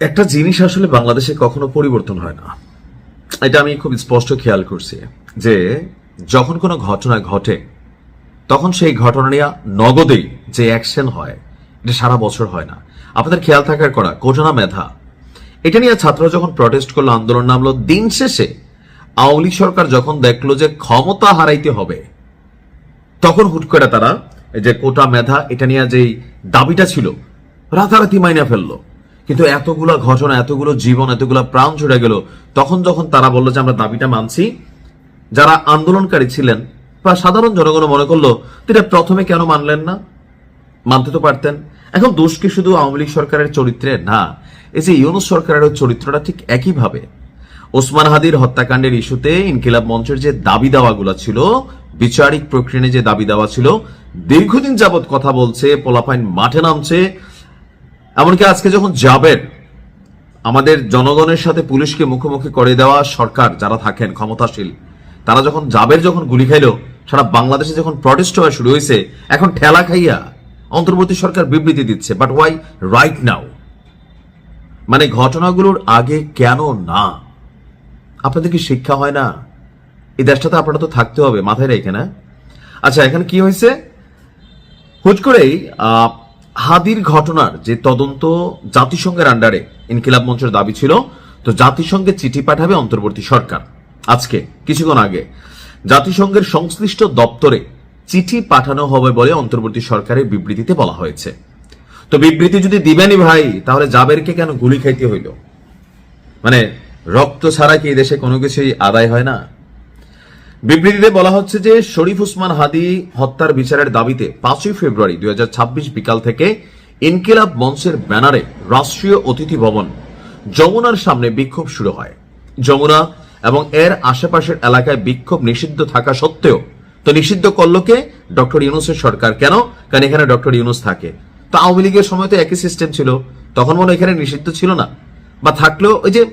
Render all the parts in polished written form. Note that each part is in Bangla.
একটা জিনিস আসলে বাংলাদেশে কখনো পরিবর্তন হয় না, এটা আমি খুব স্পষ্ট খেয়াল করছি যে যখন কোনো ঘটনা ঘটে তখন সেই ঘটনা নিয়ে নগদেই যে অ্যাকশন হয় এটা সারা বছর হয় না। আপনাদের খেয়াল থাকার করা কোজনা মেধা এটা নিয়ে ছাত্ররা যখন প্রটেস্ট করলো, আন্দোলন নামলো, দিন শেষে আওয়ামী লীগ সরকার যখন দেখলো যে ক্ষমতা হারাইতে হবে তখন হুট করে তারা এই যে কোটা মেধা এটা নিয়ে যেই দাবিটা ছিল রাতারাতি মাইনা ফেললো। কিন্তু এতগুলো ঘটনা, এতগুলো জীবন, এতগুলো প্রাণ ছুটে গেল, তখন যখন তারা বললো যে আমরা দাবিটা মানছি, যারা আন্দোলনকারী ছিলেন বা সাধারণ জনগণ মনে করলো এটা প্রথমে কেন মানলেন না, মানতে তো পারতেন। এখন দোষ কি শুধু আওয়ামী লীগ সরকারের চরিত্রে? না, এই যে ইউনূস সরকারের চরিত্রটা ঠিক একইভাবে। ওসমান হাদির হত্যাকাণ্ডের ইস্যুতে ইনকিলাব মঞ্চের যে দাবি দাওয়াগুলো ছিল, বিচারিক প্রক্রিয়া যে দাবি দেওয়া ছিল, দীর্ঘদিন যাবৎ কথা বলছে, পোলাপাইন মাঠে নামছে। এমনকি আজকে যখন জাবের আমাদের জনগণের সাথে পুলিশকে মুখোমুখি করে দেওয়া সরকার যারা থাকেন ক্ষমতাশীল, তারা যখন জাবের যখন গুলি খাইলো, সারা বাংলাদেশে যখন প্রটেস্ট হওয়া শুরু হয়েছে, এখন ঠেলা খাইয়া অন্তর্বর্তী সরকার বিবৃতি দিচ্ছে। But why right now? মানে ঘটনাগুলোর আগে কেন না? আপনাদের কি শিক্ষা হয় না? এই দেশটাতে আপনারা তো থাকতে হবে, মাথায় রেখে না? আচ্ছা, এখানে কি হয়েছে? হুট করেই হাদির ঘটনার যে তদন্ত জাতিসংঘের আন্ডারে ইনকিলাব মঞ্চের দাবি ছিল, তো জাতিসংঘে চিঠি পাঠাবে অন্তর্বর্তী সরকার। আজকে কিছুক্ষণ আগে জাতিসংঘের সংশ্লিষ্ট দপ্তরে চিঠি পাঠানো হবে বলে অন্তর্বর্তী সরকারের বিবৃতিতে বলা হয়েছে। তো বিবৃতি যদি দিবেনই ভাই, তাহলে জাবেরকে কেন গুলি খাইতে হইল? মানে রক্ত ছাড়া কি এই দেশে কোনো কিছুই আদায় হয় না? বিবৃতিতে বলা হচ্ছে যে শরীফ ওসমান হাদি হত্যার বিচারের দাবিতে 5ই ফেব্রুয়ারি 2026 বিকাল থেকে ইনকিলাব মঞ্চের ব্যানারে রাষ্ট্রীয় অতিথি ভবন যমুনার সামনে বিক্ষোভ শুরু হয়। যমুনা এবং এর আশেপাশের এলাকায় বিক্ষোভ নিষিদ্ধ থাকা সত্ত্বেও, তো নিষিদ্ধ করলো কে? ডক্টর ইউনূসের সরকার। কেন? কারণ এখানে ডক্টর ইউনূস থাকে। তো আওয়ামী লীগের সময় তো একই সিস্টেম ছিল, তখন মনে এখানে নিষিদ্ধ ছিল না, বা থাকলেও ওই যে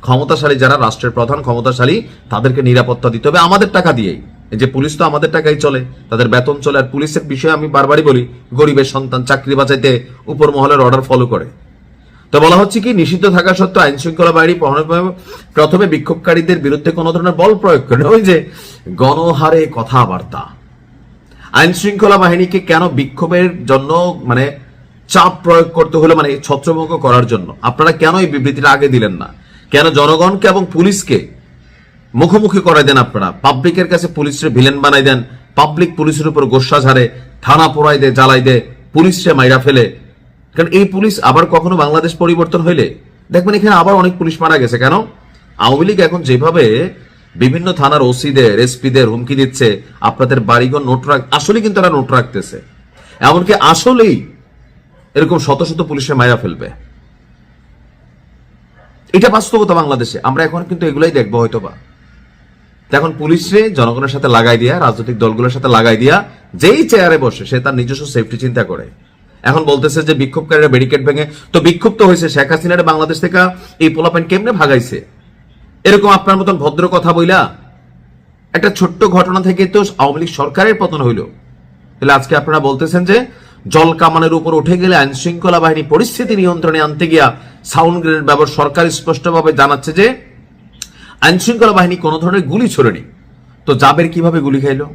ক্ষমতাশালী যারা রাষ্ট্রের প্রধান ক্ষমতাশালী তাদেরকে নিরাপত্তা দিতে হবে আমাদের টাকা দিয়েই। এই যে পুলিশ তো আমাদের টাকাই চলে, তাদের বেতন চলে। আর পুলিশের বিষয়ে আমি বারবারই বলি, গরিবের সন্তান চাকরি বাঁচাইতে উপর মহলের অর্ডার ফলো করে। তো বলা হচ্ছে কি, নিষিদ্ধ থাকা সত্ত্বেও আইন শৃঙ্খলা বাহিনী প্রথমে বিক্ষোভকারীদের বিরুদ্ধে কোনো ধরনের বল প্রয়োগ করে। ওই যে গণহারে কথাবার্তা, আইন শৃঙ্খলা বাহিনীকে কেন বিক্ষোভের জন্য মানে চাপ প্রয়োগ করতে হলো, মানে ছত্রভঙ্গ করার জন্য? আপনারা কেন এই বিবৃতিটা আগে দিলেন না? কেন জনগণকে এবং পুলিশকে মুখোমুখি করে দেন? আপনারা পাবলিকের কাছে পুলিশের ভিলেন বানাই দেন, পাবলিক পুলিশের উপর গোস্বা ঝাড়ে, থানা পোড়াই দেয়, জ্বালাই দেয়, পুলিশে মাইরা ফেলে। কারণ এই পুলিশ আবার কখনো বাংলাদেশ পরিবর্তন হইলে দেখবেন এখানে আবার অনেক পুলিশ মারা গেছে। কেন? আওয়ামী লীগ এখন যেভাবে বিভিন্ন থানার ওসিদের, এসপিদের হুমকি দিচ্ছে, আপনাদের বাড়িঘর নোট আসলে কিন্তু তারা নোট রাখতেছে, এমনকি আসলেই এরকম শত শত পুলিশে মাইরা ফেলবে। এটা বাস্তবতা বাংলাদেশে। আমরা এখন কিন্তু এগুলাই দেখবো হয়তো বা। এখন পুলিশে জনগণের সাথে লাগাই দিয়া, রাজনৈতিক দলগুলোর সাথে লাগাই দিয়া, যেই চেয়ারে বসে সে তার নিজস্ব সেফটি চিন্তা করে। এখন বলতেছে যে বিক্ষোভকারীরা ব্যারিকেড ভেঙে, তো বিক্ষোভ তো হয়েছে, শেখ হাসিনার বাংলাদেশ থেকে এই পোলাপাইন কেমনে ভাগাইছে? এরকম আপনার মতন ভদ্র কথা বইলা একটা ছোট্ট ঘটনা থেকে তো আওয়ামী লীগ সরকারের পতন হইল। তাহলে আজকে আপনারা বলতেছেন যে জল কামানের উপর উঠে গেলে আইন শৃঙ্খলা বাহিনী পরিস্থিতি নিয়ন্ত্রণে আনতে গিয়া সাউন্ড গ্রেনেড ব্যবহার। সরকার স্পষ্টভাবে জানাচ্ছে যে আইন শৃঙ্খলা বাহিনী কোন ধরনের গুলি ছোড়েনি। তো জাবের কিভাবে গুলি খাইলো?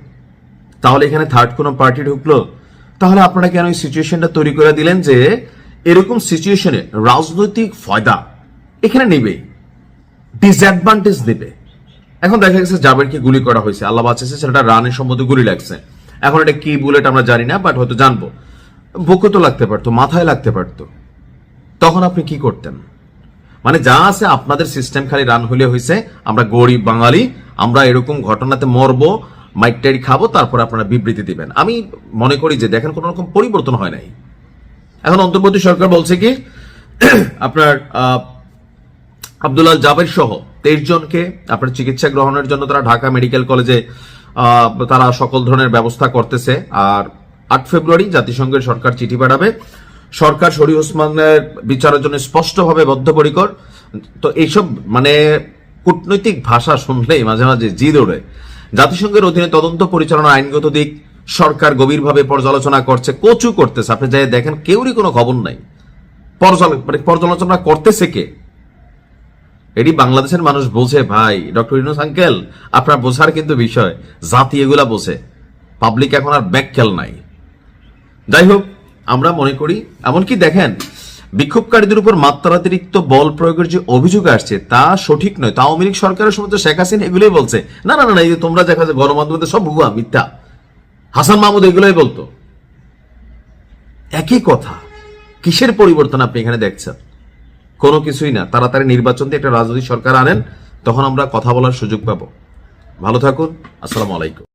তাহলে এখানে থার্ড কোন পার্টি ঢুকলো? তাহলে আপনারা কেন এই সিচুয়েশনটা তৈরি করে দিলেন যে এরকম সিচুয়েশনে রাজনৈতিক ফায়দা এখানে নেবে, ডিসঅ্যাডভান্টেজ নেবে? এখন দেখা গেছে জাবেরকে গুলি করা হয়েছে, আল্লাহ বাঁচাচ্ছে, সেটা রানের সম্বন্ধে গুলি লাগছে। এখন এটা কি বুলেট আমরা জানি না, বাট হয়তো জানবো। বুকে তো লাগতে পারতো, মাথায় লাগতে পারতো, তখন আপনি কি করতেন? মানে যা আছে আপনাদের সিস্টেম খালি রান হইলে হয়েছে, আমরা গরিব বাঙালি, আমরা এরকম ঘটনাতে মরবো, মাইকটারি খাবো, তারপর আপনারা বিবৃতি দিবেন। আমি মনে করি যে দেখেন কোন রকম পরিবর্তন হয় নাই। এখন অন্তর্বর্তী সরকার বলছে কি, আপনার আব্দুল্লাহ জাবের সহ 23 জনকে আপনার চিকিৎসা গ্রহণের জন্য তারা ঢাকা মেডিকেল কলেজে তারা সকল ধরনের ব্যবস্থা করতেছে। আর 8 ফেব্রুয়ারি জাতিসংঘের সরকার চিঠি পাঠাবে। সরকার শরীফ ওসমানের বিচারের জন্য স্পষ্টভাবে বদ্ধপরিকর। তো এইসব মানে কূটনৈতিক ভাষা শুনলেই মাঝে মাঝে জিদ ওঠে। জাতিসংঘের অধীনে তদন্ত পরিচালনা আইনগত দিক সরকার গভীরভাবে পর্যালোচনা করছে, কচু করতেছে। আপনি যাই দেখেন কেউরই কোনো খবর নাই। পর্যালোচনা করতেছে কে? এটি বাংলাদেশের মানুষ বলছে, ভাই ডক্টর ইউনূস আঙ্কেল আপনার বোঝার কিন্তু বিষয়, জাতি এগুলা বোঝে, পাবলিক এখন আর ব্যাককেল নাই। যাই হোক, আমরা মনে করি, এমনকি দেখেন বিক্ষোভকারীদের উপর মাত্রাতিরিক্ত বল প্রয়োগের যে অভিযোগ আসছে তা সঠিক নয়। তা আওয়ামী লীগ সরকারের সময় তো শেখ হাসিনা এগুলোই বলছে, না না না, এই যে তোমরা দেখা যায় গণমাধ্যমে সব ভুয়া মিথ্যা, হাসান মাহমুদ এগুলোই বলতো। একই কথা, কিসের পরিবর্তন আপনি এখানে দেখছেন? কোনো কিছুই না। তাড়াতাড়ি নির্বাচন দিয়ে একটা রাজনৈতিক সরকার আনেন, তখন আমরা কথা বলার সুযোগ পাবো। ভালো থাকুন, আসসালামু আলাইকুম।